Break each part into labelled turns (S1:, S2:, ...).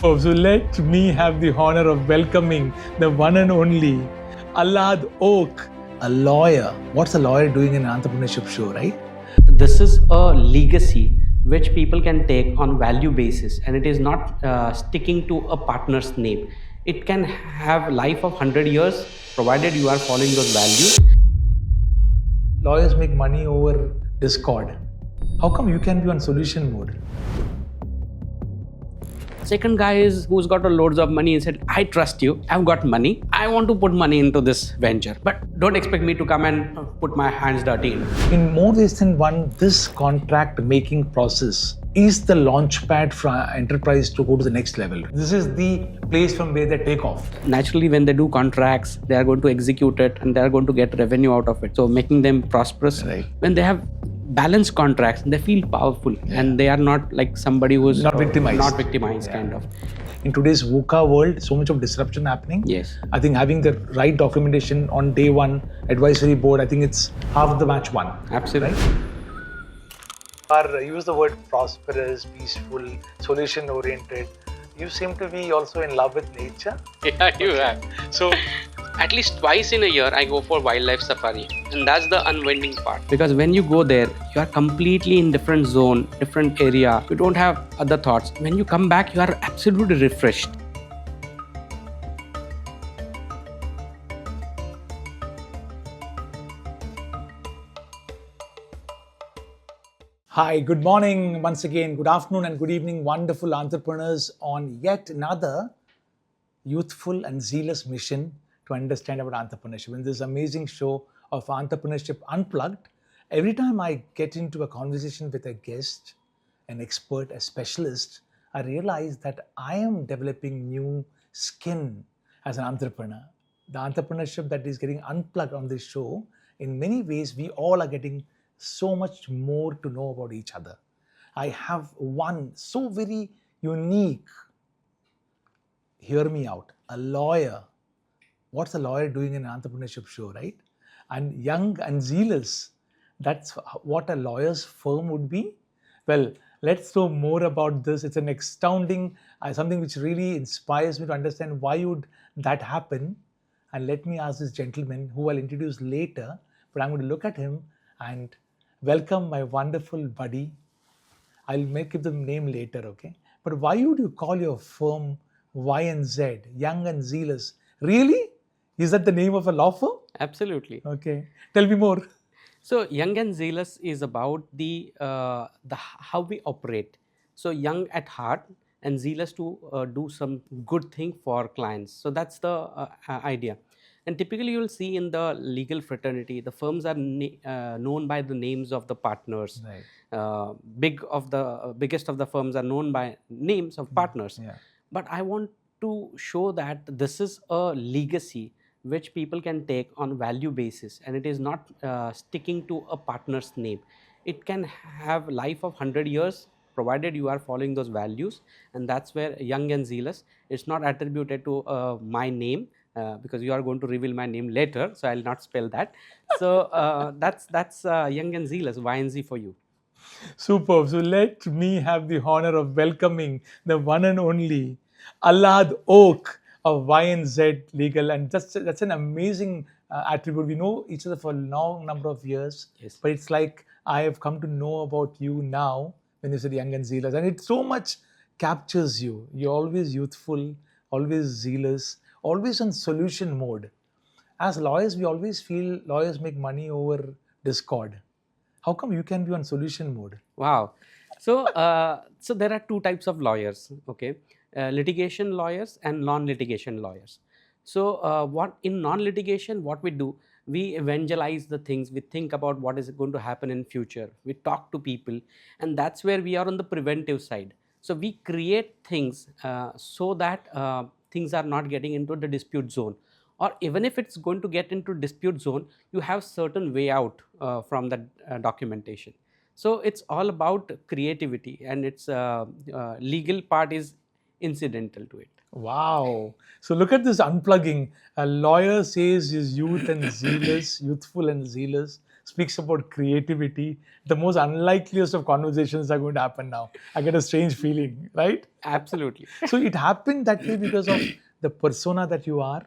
S1: So let me have the honor of welcoming the one and only Alhad Oak, a lawyer. What's a lawyer doing in an entrepreneurship show, right?
S2: This is a legacy which people can take on value basis, and it is not sticking to a partner's name. It can have life of 100 years provided you are following those values.
S1: Lawyers make money over Discord. How come you can be on solution mode?
S2: Second guy is who's got a loads of money and said, I trust you, I've got money, I want to put money into this venture, but don't expect me to come and put my hands dirty in.
S1: In more ways than one, this contract making process is the launchpad for enterprise to go to the next level. This is the place from where they take off.
S2: Naturally, when they do contracts, they are going to execute it and they are going to get revenue out of it. So making them prosperous.
S1: Right.
S2: When they have balanced contracts, they feel powerful and they are not like somebody who's
S1: not victimized.
S2: Kind of.
S1: In today's VUCA world, so much of disruption happening.
S2: Yes.
S1: I think having the right documentation on day one, advisory board, I think it's half the match won.
S2: Absolutely.
S1: Right? Or use the word prosperous, peaceful, solution oriented. You seem to be also in love with nature.
S2: Yeah, you have. So at least twice in a year I go for wildlife safari, and that's the unwinding part, because when you go there you are completely in different zone, different area, you don't have other thoughts. When you come back you are absolutely refreshed.
S1: Hi, good morning once again, good afternoon and good evening, wonderful entrepreneurs on yet another youthful and zealous mission to understand about entrepreneurship. In this amazing show of Entrepreneurship Unplugged, every time I get into a conversation with a guest, an expert, a specialist, I realize that I am developing new skin as an entrepreneur. The entrepreneurship that is getting unplugged on this show, in many ways, we all are getting so much more to know about each other. I have one so very unique, hear me out, a lawyer. What's a lawyer doing in an entrepreneurship show, right? And young and zealous, that's what a lawyer's firm would be. Well, let's know more about this. It's an astounding, something which really inspires me to understand why would that happen. And let me ask this gentleman, who I'll introduce later, but I'm going to look at him and welcome my wonderful buddy. I'll give the name later, okay? But why would you call your firm Y&Z, Young and Zealous? Really? Is that the name of a law firm?
S2: Absolutely.
S1: Okay. Tell me more.
S2: So young and zealous is about the how we operate. So young at heart and zealous to do some good thing for clients. So that's the idea. And typically you will see in the legal fraternity, the firms are known by the names of the partners.
S1: Right.
S2: Biggest of the firms are known by names of partners.
S1: Yeah.
S2: But I want to show that this is a legacy which people can take on value basis, and it is not sticking to a partner's name. It can have life of 100 years provided you are following those values, and that's where young and zealous. It's not attributed to my name. Because you are going to reveal my name later, so I'll not spell that. So that's young and zealous, Y&Z for you.
S1: Superb. So let me have the honor of welcoming the one and only Alhad Oak of Y&Z Legal. And that's an amazing attribute. We know each other for a long number of years,
S2: Yes.
S1: But it's like I have come to know about you now when you said young and zealous. And it so much captures you. You're always youthful, always zealous, always on solution mode. As lawyers, we always feel lawyers make money over Discord. How come you can be on solution mode?
S2: Wow. So so there are two types of lawyers, okay? Litigation lawyers and non-litigation lawyers. So what in non-litigation, what we do, we evangelize the things, we think about what is going to happen in future, we talk to people, and that's where we are on the preventive side. So we create things so that things are not getting into the dispute zone, or even if it's going to get into dispute zone, you have certain way out from the documentation. So it's all about creativity, and it's legal part is incidental to it.
S1: Wow. So look at this unplugging. A lawyer says he's youthful and zealous. speaks about creativity, the most unlikeliest of conversations are going to happen now. I get a strange feeling, right?
S2: Absolutely.
S1: So it happened that way because of the persona that you are,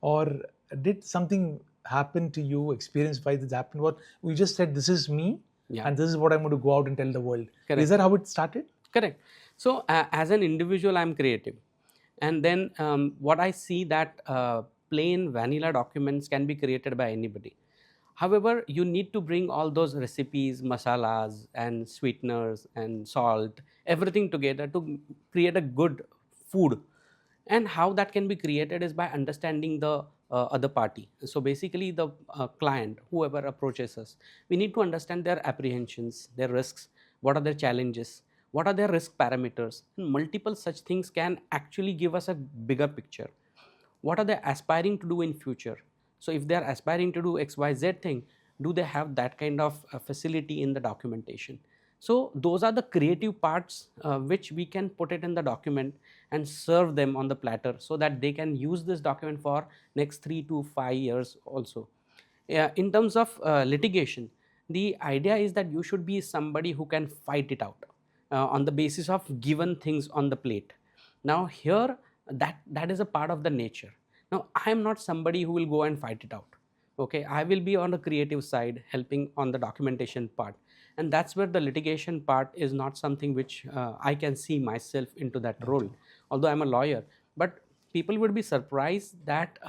S1: or did something happen to you, experience-wise this happened? What we just said, this is me,
S2: Yeah.
S1: and this is what I'm going to go out and tell the world.
S2: Correct.
S1: Is that how it started?
S2: Correct. So as an individual, I'm creative, and then what I see that plain vanilla documents can be created by anybody. However, you need to bring all those recipes, masalas, and sweeteners and salt, everything together to create a good food. And how that can be created is by understanding the other party. So basically, the client, whoever approaches us, we need to understand their apprehensions, their risks, what are their challenges, what are their risk parameters. And multiple such things can actually give us a bigger picture. What are they aspiring to do in future? So if they are aspiring to do XYZ thing, do they have that kind of facility in the documentation? So those are the creative parts which we can put it in the document and serve them on the platter so that they can use this document for next 3 to 5 years also. In terms of litigation, the idea is that you should be somebody who can fight it out on the basis of given things on the plate. Now here, that is a part of the nature. Now I am not somebody who will go and fight it out. Okay, I will be on the creative side, helping on the documentation part, and that's where the litigation part is not something which I can see myself into that role. Although I'm a lawyer, but people would be surprised that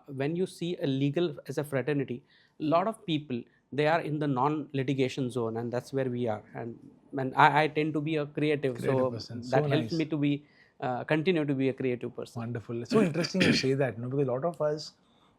S2: when you see a legal as a fraternity, a lot of people, they are in the non-litigation zone, and that's where we are. And I tend to be a creative so
S1: person.
S2: that
S1: So
S2: helps
S1: nice.
S2: me to be continue to be a creative person.
S1: Wonderful. It's so interesting you say that, because a lot of us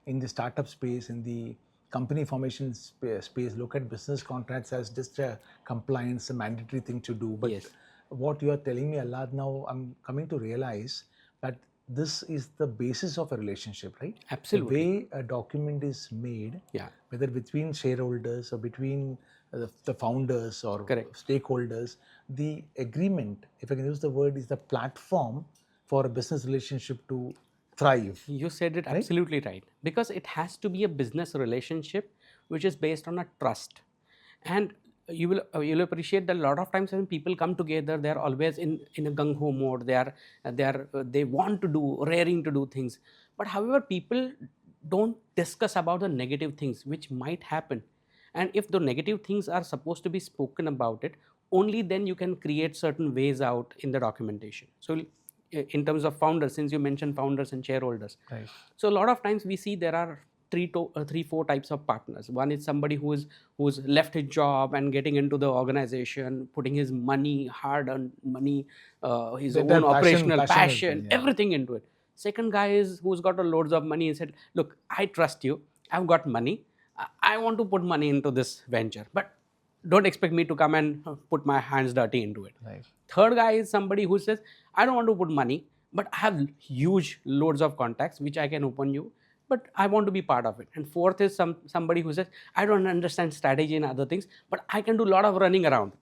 S1: in the startup space, in the company formation space, look at business contracts as just a compliance, a mandatory thing to do. But
S2: Yes.
S1: what you are telling me, Alhad, now I'm coming to realize that this is the basis of a relationship, right?
S2: Absolutely.
S1: The way a document is made,
S2: Yeah.
S1: whether between shareholders or between the founders or
S2: Correct.
S1: stakeholders, the agreement, if I can use the word, is the platform for a business relationship to thrive.
S2: You said it absolutely right, because it has to be a business relationship which is based on a trust. And you'll appreciate that a lot of times when people come together, they are always in a gung ho mode. They want to do, raring to do things. But however, people don't discuss about the negative things which might happen. And if the negative things are supposed to be spoken about it, only then you can create certain ways out in the documentation. So in terms of founders, since you mentioned founders and shareholders,
S1: Right.
S2: so a lot of times we see there are three, four types of partners. One is somebody who's left his job and getting into the organization, putting his money, hard-earned money, his
S1: That
S2: own
S1: passion,
S2: operational passion,
S1: yeah.
S2: everything into it. Second guy is who's got a loads of money and said, "Look, I trust you. I've got money. I want to put money into this venture, but don't expect me to come and put my hands dirty into it."
S1: Right.
S2: Third guy is somebody who says, "I don't want to put money, but I have huge loads of contacts which I can open you, but I want to be part of it." And fourth is somebody who says, "I don't understand strategy and other things, but I can do a lot of running around."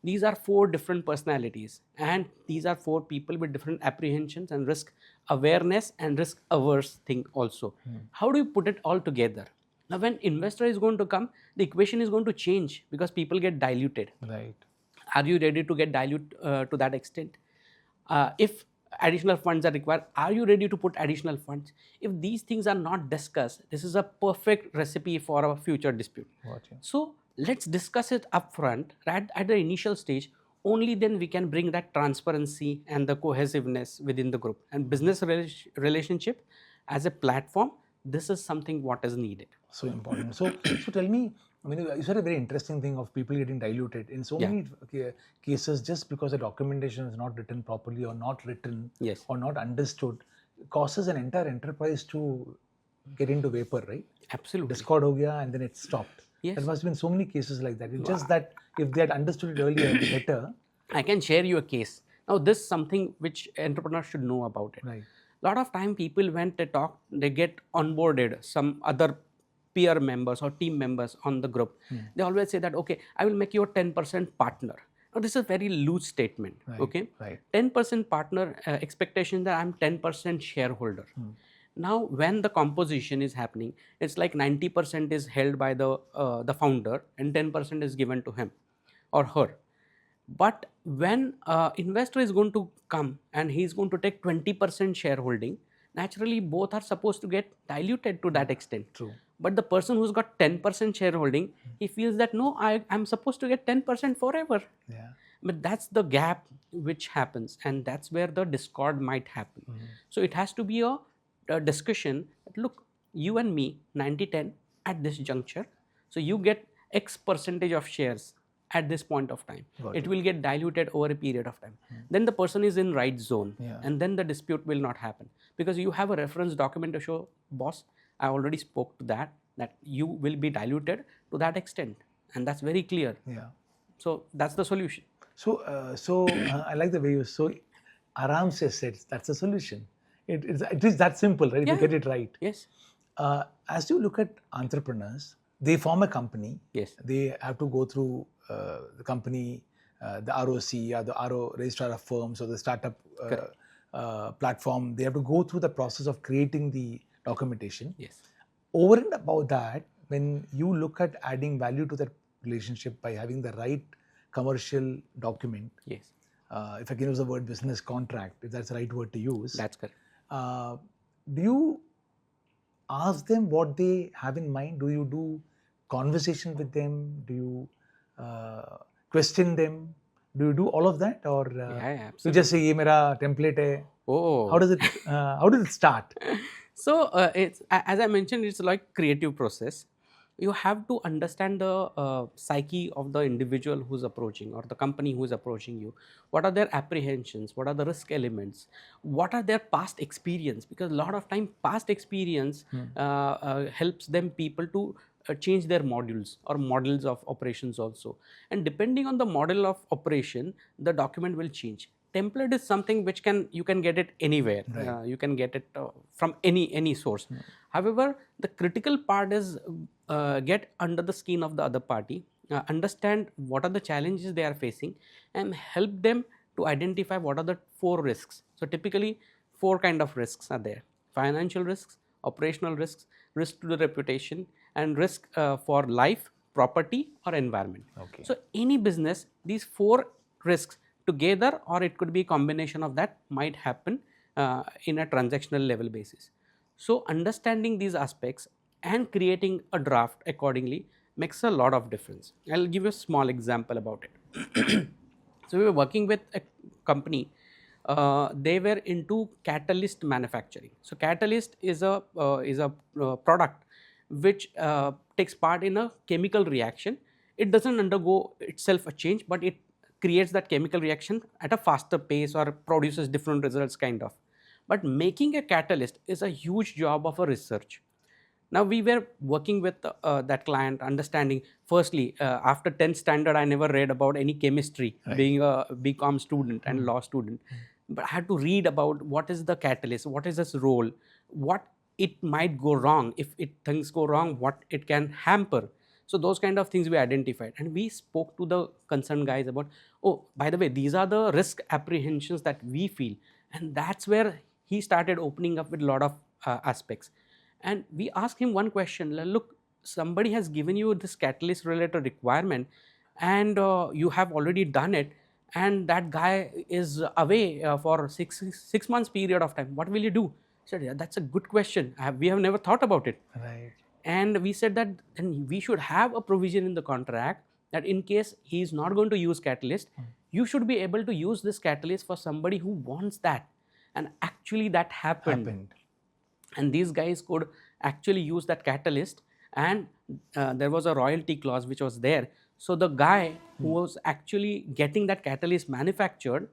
S2: These are four different personalities, and these are four people with different apprehensions and risk awareness and risk averse thing also. How do you put it all together? Now, when investor is going to come, the equation is going to change because people get diluted.
S1: Right.
S2: Are you ready to get dilute to that extent? If additional funds are required, are you ready to put additional funds? If these things are not discussed, this is a perfect recipe for a future dispute.
S1: Gotcha.
S2: So let's discuss it upfront, right at the initial stage. Only then we can bring that transparency and the cohesiveness within the group. And business relationship as a platform, this is something what is needed.
S1: So important. So tell me, I mean, you said a very interesting thing of people getting diluted in so many cases, just because the documentation is not written properly or not written
S2: Yes.
S1: or not understood, causes an entire enterprise to get into vapor, right?
S2: Absolutely.
S1: Discord ho gaya and then it stopped.
S2: Yes.
S1: There must have been so many cases like that. It's just that if they had understood it earlier better.
S2: I can share you a case. Now, this is something which entrepreneurs should know about it.
S1: Right.
S2: A lot of time people, when they talk, they get onboarded some other peer members or team members on the group. They always say that, okay, I will make you a 10% partner. Now, this is a very loose statement.
S1: Right.
S2: Okay.
S1: Right.
S2: 10% partner expectation that I'm 10% shareholder. Now when the composition is happening, it's like 90% is held by the founder and 10% is given to him or her. But when investor is going to come and he's going to take 20% shareholding, naturally both are supposed to get diluted to that extent.
S1: True.
S2: But the person who's got 10% shareholding, he feels that no, I'm supposed to get 10% forever.
S1: Yeah.
S2: But that's the gap which happens, and that's where the discord might happen. So it has to be a discussion that, look, you and me 90-10 at this juncture, so you get X percentage of shares at this point of time. It will get diluted over a period of time. Then the person is in right zone, and then the dispute will not happen, because you have a reference document to show, boss, I already spoke to that you will be diluted to that extent, and that's very clear.
S1: Yeah.
S2: So that's the solution.
S1: So, I like the way you so Aram said that's the solution. It is that simple, right? If you get it right.
S2: Yes.
S1: As you look at entrepreneurs, they form a company.
S2: Yes.
S1: They have to go through the company, the ROC or the RO registrar of firms or the startup platform. They have to go through the process of creating the documentation.
S2: Yes.
S1: Over and above that, when you look at adding value to that relationship by having the right commercial document,
S2: yes,
S1: if I can use the word business contract, if that's the right word to use,
S2: that's correct.
S1: Do you ask them what they have in mind? Do you do conversation with them? Do you question them? Do you do all of that, or you just say, "Ye mera template hai"?
S2: Oh,
S1: how does it? How did it start?
S2: So it's, as I mentioned, it's like creative process. You have to understand the psyche of the individual who's approaching, or the company who's approaching you. What are their apprehensions? What are the risk elements? What are their past experience? Because a lot of time past experience helps them people to change their modules or models of operations also. And depending on the model of operation, the document will change. Template is something which you can get it anywhere.
S1: Right.
S2: You can get it from any source. However, the critical part is get under the skin of the other party, understand what are the challenges they are facing, and help them to identify what are the 4 risks. So typically 4 kind of risks are there: financial risks, operational risks, risk to the reputation, and risk for life, property, or environment.
S1: Okay.
S2: So any business, these 4 risks together, or it could be a combination of that, might happen in a transactional level basis. So understanding these aspects and creating a draft accordingly makes a lot of difference. I'll give you a small example about it. So we were working with a company. They were into catalyst manufacturing. So catalyst is a product which takes part in a chemical reaction. It doesn't undergo itself a change, but it creates that chemical reaction at a faster pace or produces different results kind of. But making a catalyst is a huge job of a research. Now we were working with that client, understanding firstly, after 10th standard, I never read about any chemistry, right, being a BCom student and law student. But I had to read about what is the catalyst, what is its role, what it might go wrong. If things go wrong, what it can hamper. So those kind of things we identified, and we spoke to the concerned guys about, oh, by the way, these are the risk apprehensions that we feel. And that's where he started opening up with a lot of aspects. And we asked him one question: look, somebody has given you this catalyst related requirement, and you have already done it, and that guy is away for six months period of time. What will you do? He said, yeah, that's a good question. We have never thought about it.
S1: Right.
S2: And we said that then we should have a provision in the contract that in case he is not going to use catalyst, you should be able to use this catalyst for somebody who wants that. And actually that happened. And these guys could actually use that catalyst, and there was a royalty clause which was there. So the guy who was actually getting that catalyst manufactured,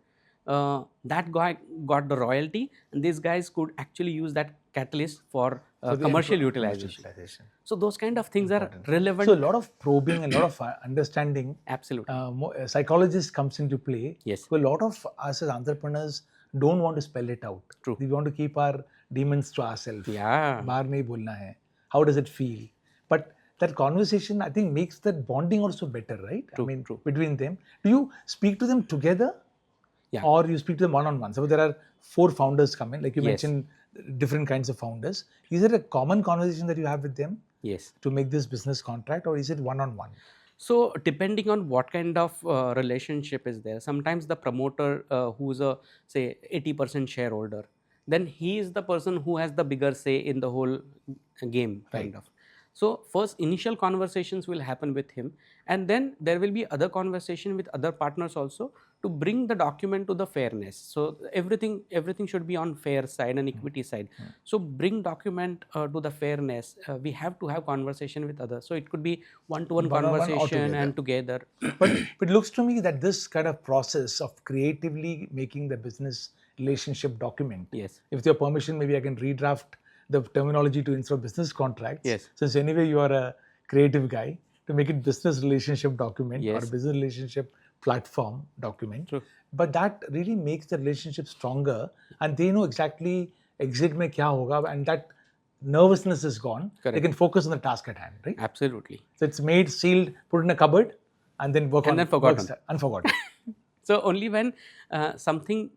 S2: that guy got the royalty, and these guys could actually use that catalyst for commercial utilization. So those kind of things are relevant.
S1: So a lot of probing, a lot of understanding.
S2: Absolutely.
S1: Psychologist comes into play.
S2: Yes.
S1: So a lot of us as entrepreneurs don't want to spell it out.
S2: True.
S1: We want to keep our demons to ourselves.
S2: Yeah.
S1: Baar nahi bolna hai. How does it feel? But that conversation, I think, makes that bonding also better, right?
S2: True,
S1: I mean,
S2: true.
S1: Between them. Do you speak to them together?
S2: Yeah.
S1: or you speak to them one-on-one. So there are 4 founders come in, like you
S2: Yes.
S1: mentioned, different kinds of founders. Is it a common conversation that you have with them
S2: Yes.
S1: to make this business contract, or is it one-on-one?
S2: So depending on what kind of relationship is there, sometimes the promoter who's a say 80% shareholder, then he is the person who has the bigger say in the whole game, kind
S1: Right.
S2: of. So first initial conversations will happen with him, and then there will be other conversation with other partners also to bring the document to the fairness. So everything should be on fair side and equity side. So bring document to the fairness. We have to have conversation with others. So it could be one-to-one
S1: One-on-one or
S2: conversation
S1: together.
S2: and together.
S1: But it looks to me that this kind of process of creatively making the business relationship document,
S2: Yes.
S1: with your permission, maybe I can redraft the terminology to instead of business contracts.
S2: Yes.
S1: Since anyway you are a creative guy, to make it business relationship document or
S2: Yes.
S1: business relationship platform document.
S2: True.
S1: But that really makes the relationship stronger, and they know exactly exit mein kya hoga, and that nervousness is gone. They
S2: Correct.
S1: can focus on the task at hand, right?
S2: Absolutely.
S1: So it's made, sealed, put in a cupboard, and then work
S2: And
S1: on
S2: then forgotten.
S1: and forgotten.
S2: So only when something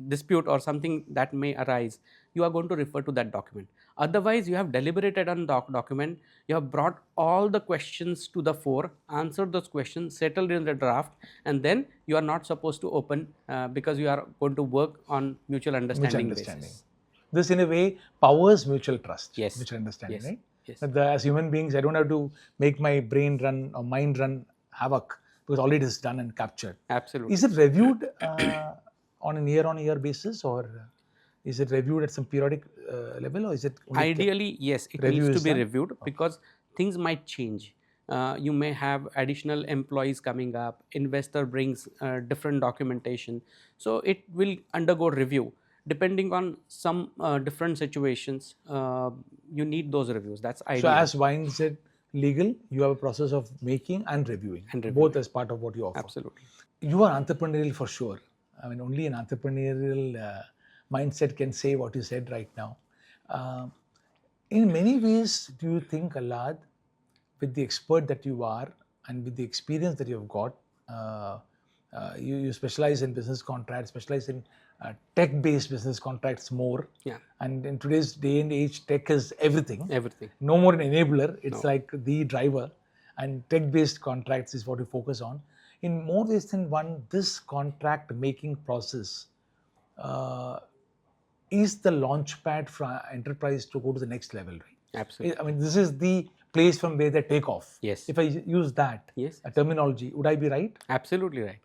S2: dispute or something that may arise, you are going to refer to that document. Otherwise, you have deliberated on document, you have brought all the questions to the fore, answered those questions, settled in the draft, and then you are not supposed to open because you are going to work on mutual understanding basis.
S1: This, in a way, powers mutual trust,
S2: Yes.
S1: mutual understanding,
S2: Yes.
S1: right?
S2: Yes.
S1: That as human beings, I don't have to make my brain run or mind run havoc because already it is done and captured.
S2: Absolutely.
S1: Is it reviewed on a year-on-year basis, or is it reviewed at some periodic level, or is it only
S2: Ideally, yes, it
S1: review
S2: needs to
S1: is
S2: be
S1: done?
S2: reviewed because things might change. You may have additional employees coming up, investor brings different documentation. So it will undergo review. Depending on some different situations, you need those reviews. That's
S1: So
S2: ideal.
S1: as YNZ Legal, you have a process of making and reviewing, both as part of what you offer.
S2: Absolutely.
S1: You are entrepreneurial for sure. I mean, only an entrepreneurial mindset can say what you said right now. In many ways, do you think, Alhad, with the expert that you are and with the experience that you have got, you specialize in business contracts, specialize in tech-based business contracts more.
S2: Yeah.
S1: And in today's day and age, tech is everything.
S2: Everything.
S1: No more an enabler. It's like the driver. And tech-based contracts is what we focus on. In more ways than one, this contract-making process is the launchpad for enterprise to go to the next level, right?
S2: Absolutely.
S1: I mean, this is the place from where they take off.
S2: Yes.
S1: If I use that terminology, would I be right?
S2: Absolutely right.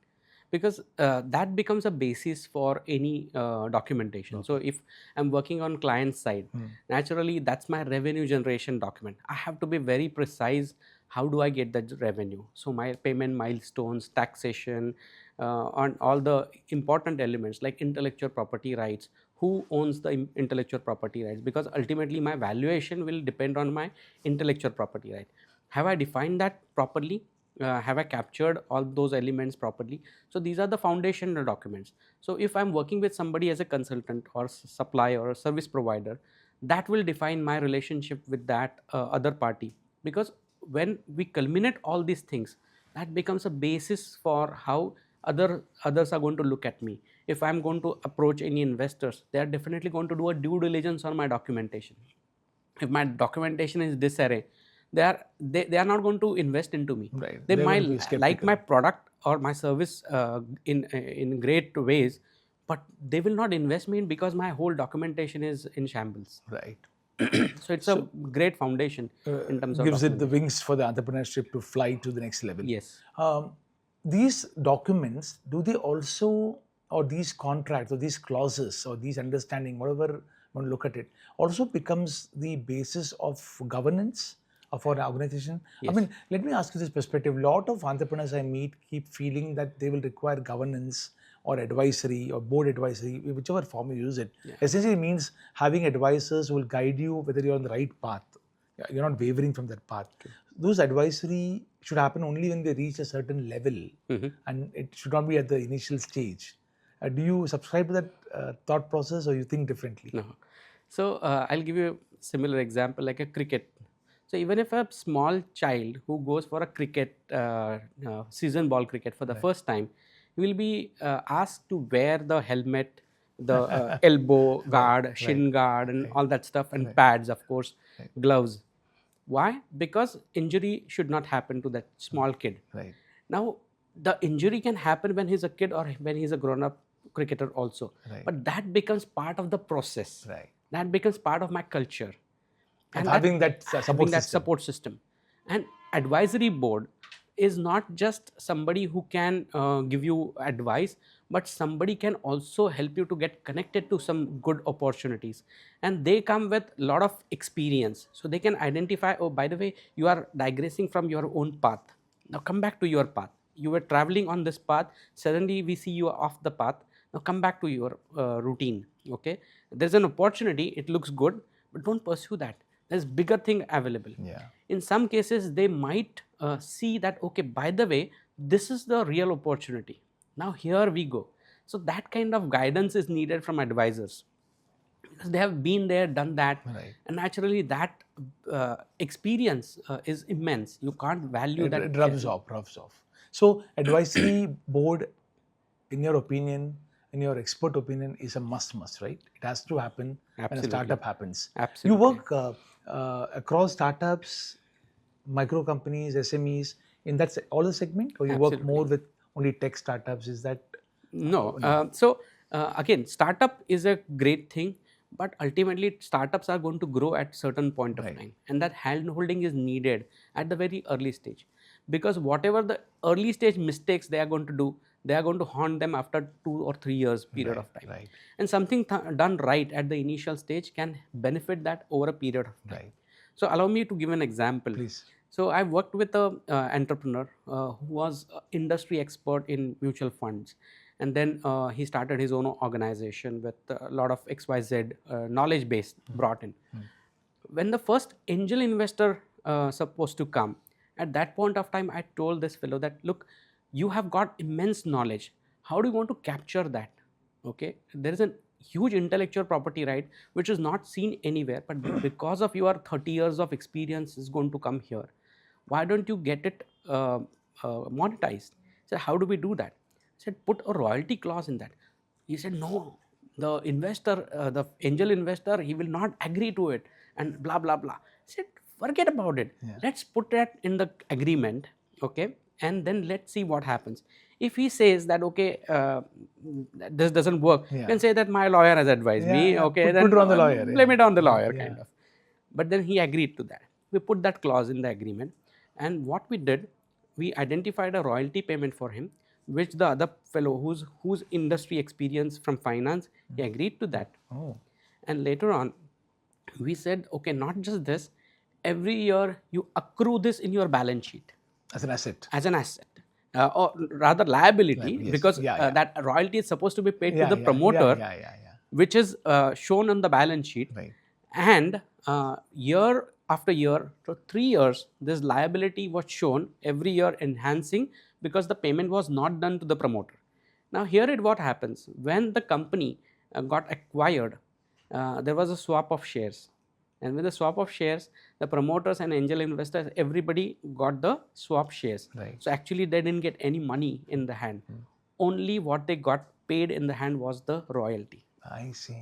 S2: Because that becomes a basis for any documentation. So if I'm working on client side, naturally that's my revenue generation document. I have to be very precise. How do I get the revenue? So my payment milestones, taxation, on all the important elements like intellectual property rights. Who owns the intellectual property rights? Because ultimately my valuation will depend on my intellectual property right. Have I defined that properly? Have I captured all those elements properly? So these are the foundational documents. So if I'm working with somebody as a consultant or supplier or a service provider, that will define my relationship with that other party. Because when we culminate all these things, that becomes a basis for how others are going to look at me. If I'm going to approach any investors, they are definitely going to do a due diligence on my documentation. If my documentation is disarray, they are not going to invest into me.
S1: Right.
S2: They might like my product or my service in great ways, but they will not invest me in because my whole documentation is in shambles.
S1: Right.
S2: So it's a great foundation in terms of
S1: gives it the wings for the entrepreneurship to fly to the next level.
S2: Yes.
S1: These documents, do they also, or these contracts, or these clauses, or these understanding, whatever you want to look at it, also becomes the basis of governance for an organization?
S2: Yes.
S1: I mean, let me ask you this perspective. A lot of entrepreneurs I meet keep feeling that they will require governance or advisory or board advisory, whichever form you use it. Essentially means having advisors who will guide you whether you're on the right path. You're not wavering from that path. Those advisory should happen only when they reach a certain level, and it should not be at the initial stage. Do you subscribe to that thought process, or you think differently?
S2: No. So I'll give you a similar example like a cricket. So even if a small child who goes for a cricket, season ball cricket for the first time, he will be asked to wear the helmet, the elbow guard, shin guard, and all that stuff, and pads, of course, gloves. Why? Because injury should not happen to that small kid.
S1: Right.
S2: Now, the injury can happen when he's a kid or when he's a grown-up cricketer also.
S1: Right.
S2: But that becomes part of the process.
S1: Right.
S2: That becomes part of my culture.
S1: And having that support
S2: system. And advisory board is not just somebody who can give you advice, but somebody can also help you to get connected to some good opportunities. And they come with a lot of experience. So they can identify, oh, by the way, you are digressing from your own path. Now come back to your path. You were traveling on this path. Suddenly we see you off the path. Now come back to your routine. Okay. There's an opportunity. It looks good, but don't pursue that. There's bigger thing available.
S1: Yeah.
S2: In some cases, they might see that, okay, by the way, this is the real opportunity. Now here we go. So that kind of guidance is needed from advisors. Because they have been there, done that.
S1: Right.
S2: And naturally that experience is immense. You can't value that.
S1: It rubs off. So advisory board, in your opinion, in your expert opinion, is a must, right? It has to happen when a startup happens.
S2: Absolutely.
S1: You work across startups, micro companies, SMEs, in that all the segment, or you work more with only tech startups? Is that?
S2: No. So again, startup is a great thing, but ultimately startups are going to grow at certain point of time, and that hand holding is needed at the very early stage, because whatever the early stage mistakes they are going to do, they are going to haunt them after 2 or 3 years period of time.
S1: Right.
S2: And something done right at the initial stage can benefit that over a period of time.
S1: Right.
S2: So allow me to give an example.
S1: Please.
S2: So I worked with an entrepreneur who was industry expert in mutual funds. And then he started his own organization with a lot of XYZ knowledge base brought in. When the first angel investor supposed to come, at that point of time, I told this fellow that, look, you have got immense knowledge. How do you want to capture that? Okay, there is a huge intellectual property right, which is not seen anywhere, but because of your 30 years of experience is going to come here. Why don't you get it monetized? I said, how do we do that? I said, put a royalty clause in that. He said, no, the investor, the angel investor, he will not agree to it and blah, blah, blah. I said, forget about it. Yeah. Let's put that in the agreement, okay? And then let's see what happens. If he says that, okay, this doesn't work, you can say that my lawyer has advised me, okay, then
S1: put it on the lawyer.
S2: Blame it on the lawyer, kind of. But then he agreed to that. We put that clause in the agreement. And what we did, we identified a royalty payment for him, which the other fellow whose industry experience from finance, he agreed to that. And later on, we said, okay, not just this, every year you accrue this in your balance sheet.
S1: As an asset.
S2: As an asset. Or rather liability, because that royalty is supposed to be paid to the promoter, which is shown on the balance sheet.
S1: Right.
S2: And year after year, for 3 years, this liability was shown every year enhancing because the payment was not done to the promoter. Now here it what happens, when the company got acquired, there was a swap of shares. And with the swap of shares, the promoters and angel investors, everybody got the swap shares.
S1: Right.
S2: So actually they didn't get any money in the hand. Only what they got paid in the hand was the royalty.
S1: I see.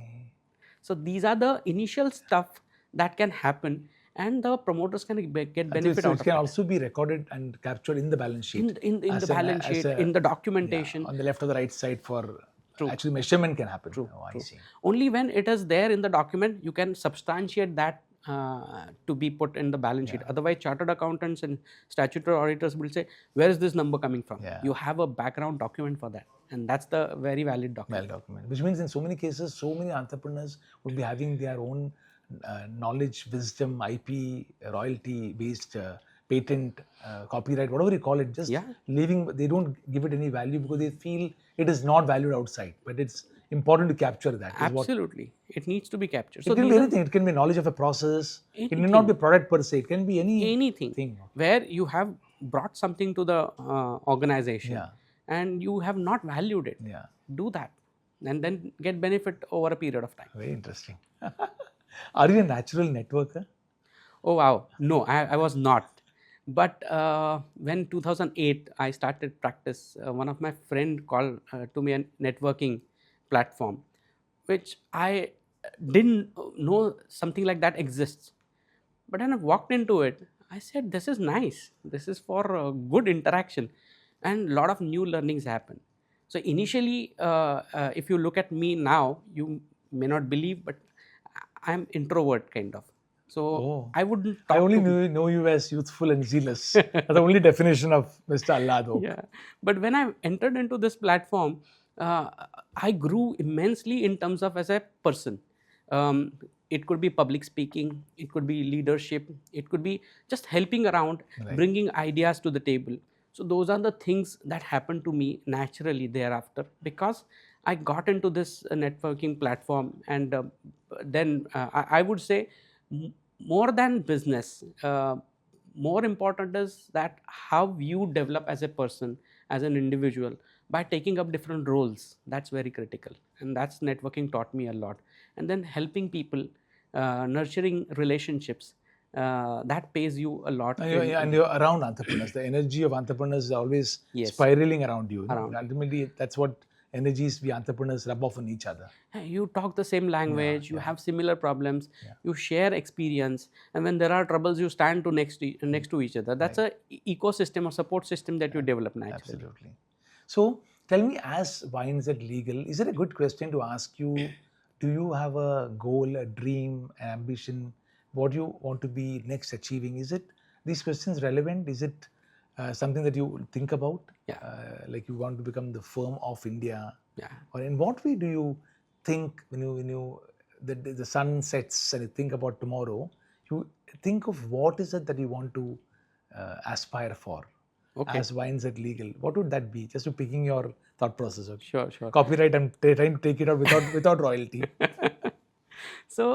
S2: So these are the initial stuff that can happen, and the promoters can get benefit out of it.
S1: It can also be recorded and captured in the balance sheet.
S2: In the balance sheet, in the documentation.
S1: On the left or the right side for actually measurement can happen.
S2: True.
S1: I see.
S2: Only when it is there in the document, you can substantiate that to be put in the balance sheet. Otherwise, chartered accountants and statutory auditors will say, where is this number coming from? You have a background document for that. And that's the very valid document.
S1: Which means in so many cases, so many entrepreneurs would be having their own knowledge, wisdom, IP, royalty-based patent, copyright, whatever you call it, just leaving, they don't give it any value because they feel it is not valued outside. But it's important to capture that.
S2: Absolutely. It needs to be captured.
S1: So it can be anything. It can be knowledge of a process. Anything. It may not be product per se. It can be anything.
S2: Where you have brought something to the organization and you have not valued it. Do that. And then get benefit over a period of time.
S1: Very interesting. Are you a natural networker?
S2: Oh, wow. No, I was not. But when 2008 I started practice, one of my friend called to me a networking platform, which I didn't know something like that exists. But when I walked into it, I said, "This is nice. This is for good interaction," and a lot of new learnings happen. So initially, if you look at me now, you may not believe, but I'm introvert kind of. So
S1: Oh,
S2: I wouldn't
S1: I
S2: talk
S1: only
S2: to people.
S1: know you as youthful and zealous. That's the only definition of Mr. Alhad Oak.
S2: Yeah, but when I entered into this platform, uh, I grew immensely in terms of as a person. um, it could be public speaking, it could be leadership, it could be just helping around,
S1: Right.
S2: bringing ideas to the table. So those are the things that happened to me naturally thereafter, because I got into this networking platform. And then I would say, more than business, more important is that how you develop as a person, as an individual, by taking up different roles. That's very critical, and that's networking taught me a lot. And then helping people, nurturing relationships, that pays you a lot
S1: And you're around entrepreneurs. The energy of entrepreneurs is always
S2: yes,
S1: spiraling around you.
S2: around.
S1: Ultimately, that's what energies we entrepreneurs rub off on each other.
S2: You talk the same language, you
S1: Yeah.
S2: have similar problems,
S1: Yeah.
S2: you share experience, and when there are troubles, you stand to next to each other. That's a ecosystem or support system that you develop naturally.
S1: Absolutely. So tell me, as YNZ Legal, is it a good question to ask you, do you have a goal, a dream, an ambition, what you want to be next achieving? Is it these questions relevant? Is it something that you think about?
S2: Yeah.
S1: Like you want to become the firm of India?
S2: Yeah.
S1: Or in what way do you think when the sun sets and you think about tomorrow, you think of what is it that you want to aspire for?
S2: Okay.
S1: As YNZ Legal, what would that be? Just to picking your thought process. Okay?
S2: Sure.
S1: Copyright, I'm trying to take it out without royalty.
S2: So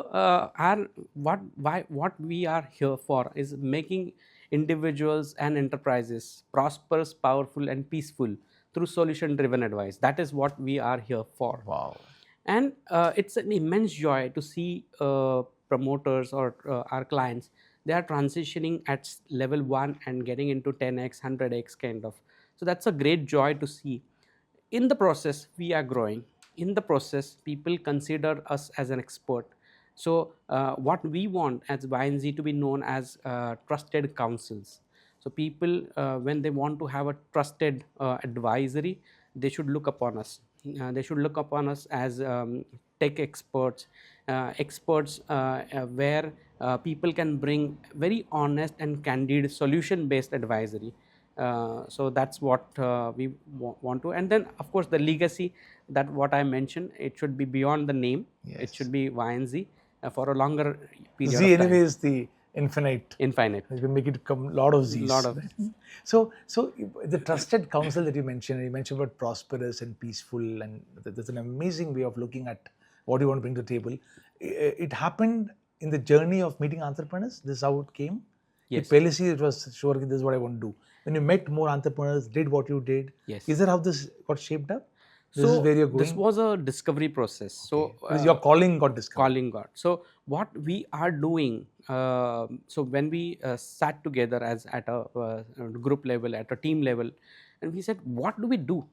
S2: what we are here for is making individuals and enterprises prosperous, powerful, and peaceful through solution driven advice. That is what we are here for.
S1: Wow.
S2: And it's an immense joy to see promoters or our clients, they are transitioning at level 1 and getting into 10x 100x kind of. So that's a great joy to see. In the process we are growing, in the process people consider us as an expert. So what we want as YNZ to be known as trusted counsels. So people, when they want to have a trusted advisory, they should look upon us. They should look upon us as tech experts, experts where people can bring very honest and candid solution based advisory. So that's what we want to. And then of course the legacy, that what I mentioned, it should be beyond the name.
S1: Yes.
S2: It should be YNZ for a longer period
S1: Z
S2: of time.
S1: anyway is the infinite.
S2: Infinite.
S1: You can make it come a lot of Z's.
S2: Lot of
S1: So the trusted counsel that you mentioned about prosperous and peaceful, and that's an amazing way of looking at what you want to bring to the table. It happened in the journey of meeting entrepreneurs. This is how it came.
S2: Yes.
S1: Policy, it was sure this is what I want to do. When you met more entrepreneurs, did what you did.
S2: Yes.
S1: Is that how this got shaped up? This
S2: so
S1: is where you're going.
S2: this was a discovery process. So
S1: your calling got discovered.
S2: Calling got. So what we are doing, so when we sat together as at a group level, at a team level, and we said, what do we do?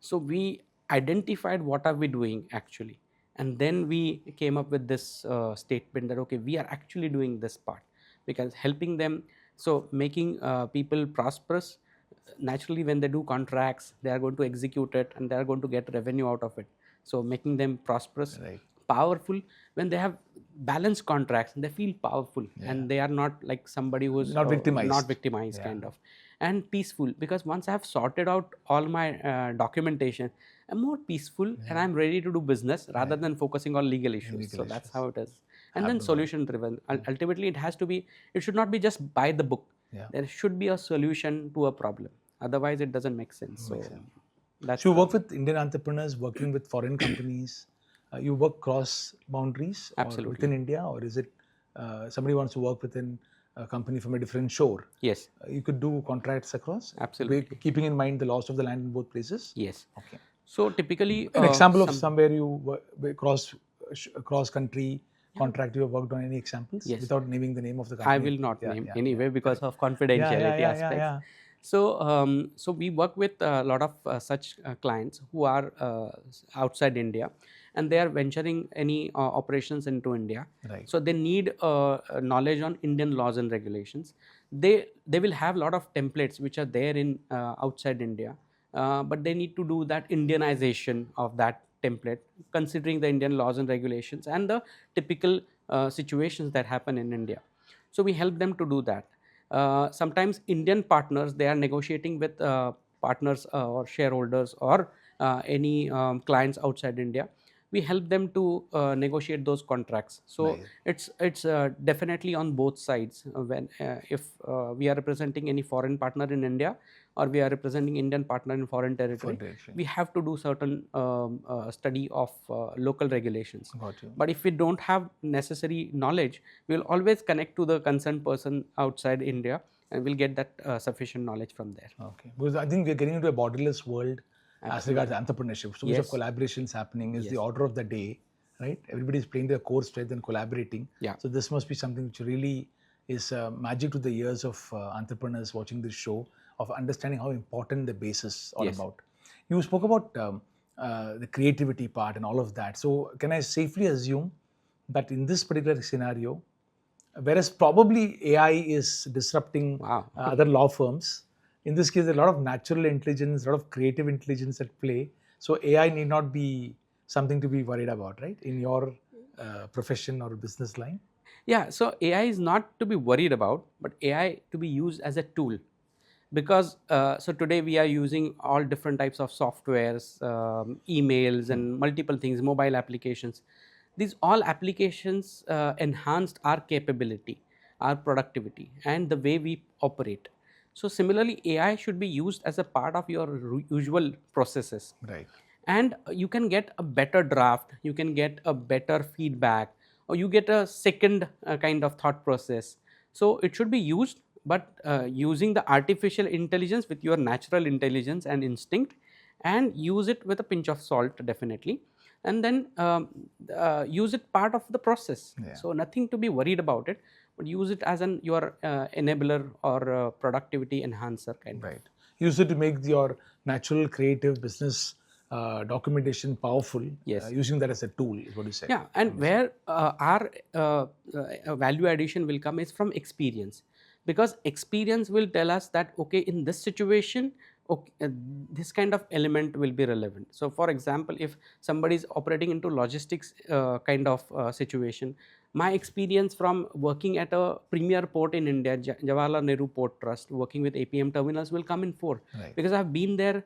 S2: So we identified what are we doing actually, and then we came up with this statement that okay, we are actually doing this part, because helping them, so making people prosperous. Naturally when they do contracts, they are going to execute it and they are going to get revenue out of it. So making them prosperous,
S1: Right.
S2: powerful. When they have balanced contracts, they feel powerful, and they are not like somebody who's
S1: Not victimized.
S2: kind of. And peaceful, because once I have sorted out all my documentation, I'm more peaceful and I'm ready to do business rather than focusing on legal issues. So that's how it is. And then solution driven. Ultimately it has to be, it should not be just by the book. There should be a solution to a problem. Otherwise it doesn't make sense. So that's
S1: So you work with Indian entrepreneurs, working with foreign companies. You work cross boundaries
S2: Absolutely.
S1: or within India, or is it somebody wants to work within a company from a different shore?
S2: Yes.
S1: You could do contracts across?
S2: Absolutely.
S1: Keeping in mind the loss of the land in both places?
S2: Yes.
S1: Okay.
S2: So typically
S1: An example of somewhere you cross country, contract you have worked on? Any examples?
S2: Yes.
S1: Without naming the name of the company.
S2: I will not name anyway because of confidentiality aspects. So we work with a lot of such clients who are outside India, and they are venturing any operations into India.
S1: Right.
S2: So they need knowledge on Indian laws and regulations. They will have a lot of templates which are there in outside India, but they need to do that Indianization of that template, considering the Indian laws and regulations and the typical situations that happen in India. So we help them to do that. Sometimes Indian partners, they are negotiating with partners or shareholders or any clients outside India. We help them to negotiate those contracts. So
S1: Nice.
S2: it's definitely on both sides. When if we are representing any foreign partner in India, or we are representing Indian partner in foreign territory, we have to do certain study of local regulations.
S1: Got you.
S2: But if we don't have necessary knowledge, we will always connect to the concerned person outside India, and we'll get that sufficient knowledge from there.
S1: Okay. Because I think we're getting into a borderless world as regards entrepreneurship. So much of collaborations happening is the order of the day, right? Everybody's playing their core strength and collaborating.
S2: Yeah.
S1: So this must be something which really is magic to the ears of entrepreneurs watching this show, of understanding how important the base is all about. You spoke about the creativity part and all of that. So can I safely assume that in this particular scenario, whereas probably AI is disrupting other law firms, in this case, there's a lot of natural intelligence, a lot of creative intelligence at play. So AI need not be something to be worried about, right? In your profession or business line?
S2: Yeah, so AI is not to be worried about, but AI to be used as a tool. Because so today we are using all different types of softwares, emails and multiple things, mobile applications. These all applications enhanced our capability, our productivity and the way we operate. So similarly, AI should be used as a part of your usual processes.
S1: Right.
S2: And you can get a better draft, you can get a better feedback, or you get a second kind of thought process. So it should be used, but using the artificial intelligence with your natural intelligence and instinct, and use it with a pinch of salt, definitely, and then use it part of the process. So nothing to be worried about it, but use it as your enabler or productivity enhancer kind of.
S1: Use it to make your natural creative business documentation powerful. Using that as a tool is what you said.
S2: Yeah, and where our value addition will come is from experience. Because experience will tell us that, okay, in this situation, okay, this kind of element will be relevant. So for example, if somebody is operating into logistics kind of situation, my experience from working at a premier port in India, Jawaharlal Nehru Port Trust, working with APM terminals will come in fore. Because I've been there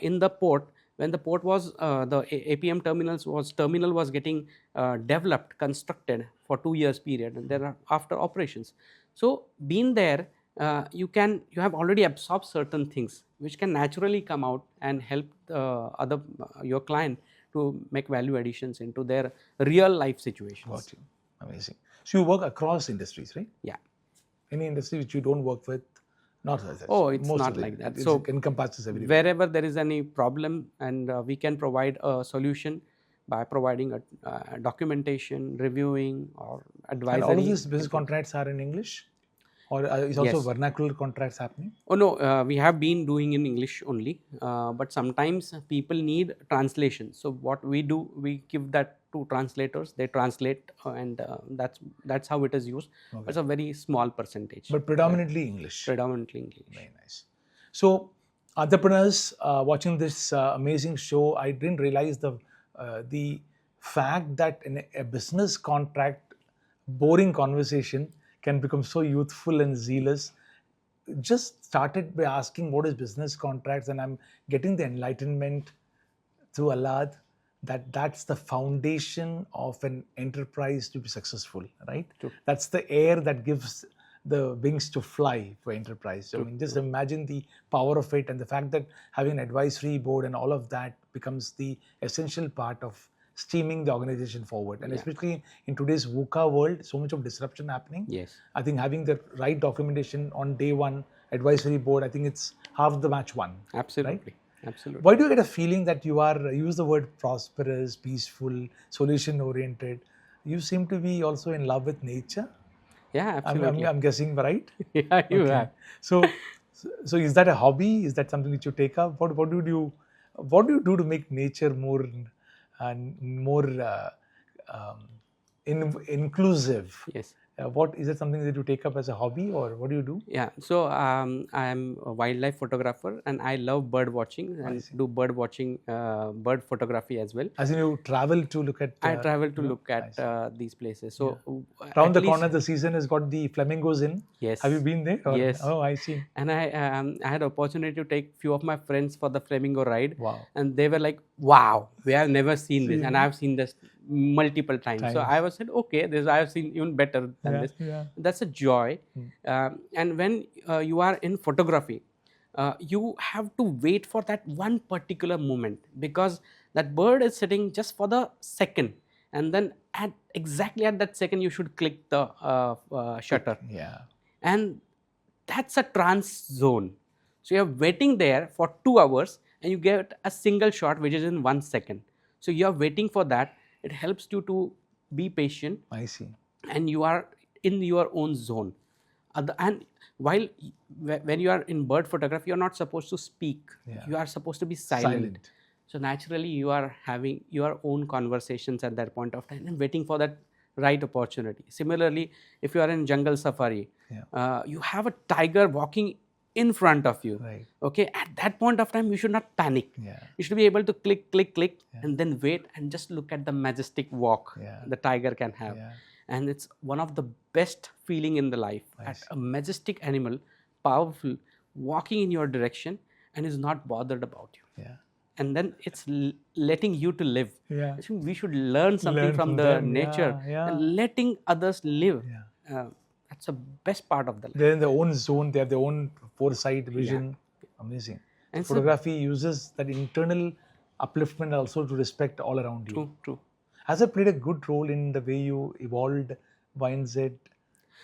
S2: in the port when the port was, the APM terminal was getting developed, constructed for 2 years period, and thereafter operations. So being there, you have already absorbed certain things which can naturally come out and help your client to make value additions into their real life situations.
S1: Got you. Amazing. So you work across industries, right?
S2: Yeah.
S1: Any industry which you don't work with? Not like that.
S2: Oh, it's not like that. So
S1: it encompasses everything.
S2: Wherever there is any problem, and we can provide a solution by providing a documentation, reviewing, or advisory.
S1: And all of these business contracts are in English? Or is also vernacular contracts happening?
S2: Oh no, we have been doing in English only, but sometimes people need translation. So what we do, we give that to translators. They translate, and that's how it is used. It's a very small percentage.
S1: But predominantly English.
S2: Predominantly English.
S1: Very nice. So entrepreneurs watching this amazing show, I didn't realize the fact that in a business contract, boring conversation can become so youthful and zealous. Just started by asking what is business contracts, and I'm getting the enlightenment through Alhad that that's the foundation of an enterprise to be successful, right?
S2: True.
S1: That's the air that gives the wings to fly for enterprise. So I mean, just imagine the power of it, and the fact that having an advisory board and all of that becomes the essential part of steaming the organization forward. And especially in today's VUCA world, so much of disruption happening.
S2: Yes.
S1: I think having the right documentation on day one, advisory board, I think it's half the match won.
S2: Absolutely.
S1: Right?
S2: Absolutely.
S1: Why do you get a feeling that you are, use the word prosperous, peaceful, solution oriented? You seem to be also in love with nature.
S2: Yeah, absolutely.
S1: I'm guessing, right?
S2: Yeah, you have.
S1: So, so is that a hobby? Is that something which you take up? What do you do to make nature more and more inclusive?
S2: Yes.
S1: What is it something that you take up as a hobby, or what do you do?
S2: Yeah, so I'm a wildlife photographer and I love bird watching
S1: I
S2: and
S1: see.
S2: do bird watching, bird photography as well.
S1: As in, you travel to look at.
S2: I travel to look
S1: I
S2: at
S1: see.
S2: these places.
S1: Yeah.
S2: So
S1: Round
S2: at
S1: the
S2: least,
S1: corner, the season has got the flamingos in. Have you
S2: yes,
S1: been there? Or
S2: yes.
S1: oh, I see.
S2: And I had opportunity to take few of my friends for the flamingo ride,
S1: Wow.
S2: and they were like, "Wow, we have never seen this," and
S1: Seen
S2: I've seen this multiple times. So I
S1: times.
S2: was said, "Okay, this I have seen even better than
S1: Yeah,
S2: this."
S1: yeah.
S2: That's a joy.
S1: Hmm.
S2: And when you are in photography, you have to wait for that one particular moment because that bird is sitting just for the second, and then at exactly at that second you should click the shutter,
S1: Yeah.
S2: and that's a trance zone. So you're waiting there for 2 hours and you get a single shot which is in 1 second. So you're waiting for that. It helps you to be patient
S1: I see.
S2: and you are in your own zone. And while when you are in bird photography, you're not supposed to speak.
S1: Yeah.
S2: You are supposed to be silent.
S1: Silent.
S2: So naturally, you are having your own conversations at that point of time and waiting for that right opportunity. Similarly, if you are in jungle safari,
S1: Yeah.
S2: you have a tiger walking in front of you.
S1: Right.
S2: Okay, at that point of time, you should not panic.
S1: Yeah.
S2: You should be able to click, click, click,
S1: Yeah.
S2: and then wait and just look at the majestic walk
S1: Yeah.
S2: the tiger can have.
S1: Yeah.
S2: And it's one of the best feeling in the life at a majestic animal, powerful, walking in your direction and is not bothered about you.
S1: Yeah.
S2: And then it's letting you to live.
S1: Yeah.
S2: I think we should learn something
S1: Learn
S2: from
S1: from
S2: the
S1: them.
S2: nature
S1: Yeah.
S2: and letting others live.
S1: Yeah.
S2: That's the best part of the life.
S1: They're in their own zone. They have their own foresight, vision. Amazing.
S2: And so-
S1: photography uses that internal upliftment also to respect all around you.
S2: True.
S1: Has it played a good role in the way you evolved YNZ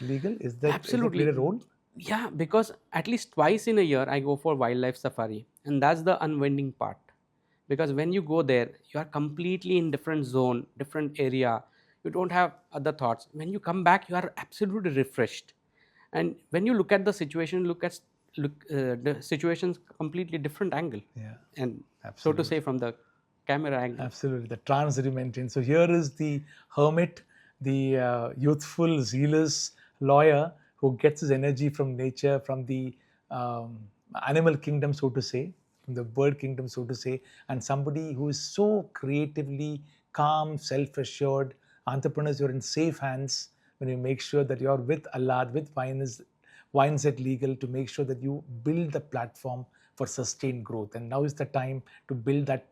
S1: Legal? Is that
S2: Absolutely.
S1: played a role?
S2: Yeah, because at least twice in a year I go for wildlife safari, and that's the unwinding part. Because when you go there, you are completely in different zone, different area. You don't have other thoughts. When you come back, you are absolutely refreshed. And when you look at the situation, look the situation's completely different angle.
S1: Yeah.
S2: And so
S1: Absolutely.
S2: to say, from the camera angle.
S1: Absolutely, the trance that you maintain. So here is the hermit, the youthful, zealous lawyer who gets his energy from nature, from the animal kingdom, so to say, from the bird kingdom, so to say, and somebody who is so creatively calm, self-assured. Entrepreneurs, you're in safe hands when you make sure that you're with Alhad, with YNZ Legal, to make sure that you build the platform for sustained growth. And now is the time to build that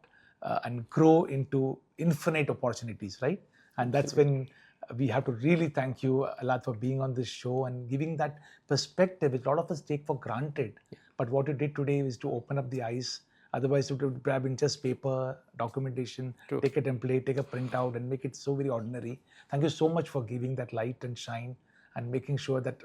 S1: and grow into infinite opportunities, right? And that's when we have to really thank you, Alhad, for being on this show and giving that perspective, which a lot of us take for granted. But what you did today is to open up the eyes. Otherwise, it would have been just paper, documentation, take a template, take a printout, and make it so very ordinary. Thank you so much for giving that light and shine and making sure that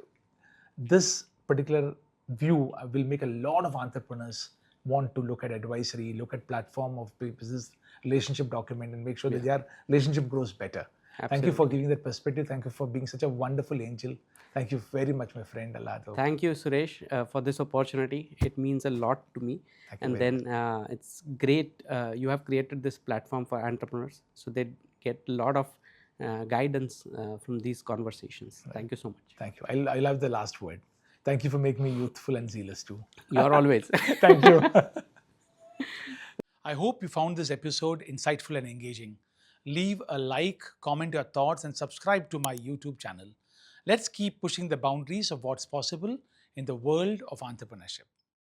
S1: this particular view will make a lot of entrepreneurs want to look at advisory, look at platform of business relationship document, and make sure that their relationship grows better.
S2: Absolutely.
S1: Thank you for giving that perspective. Thank you for being such a wonderful angel. Thank you very much, my friend Alhad Oak.
S2: Thank you, Suresh, for this opportunity. It means a lot to me. And then it's great you have created this platform for entrepreneurs, so they get a lot of guidance from these conversations. Thank you so much.
S1: Thank you. I love the last word. Thank you for making me youthful and zealous too.
S2: You are always.
S1: Thank you. I hope you found this episode insightful and engaging. Leave a like, comment your thoughts, and subscribe to my YouTube channel. Let's keep pushing the boundaries of what's possible in the world of entrepreneurship.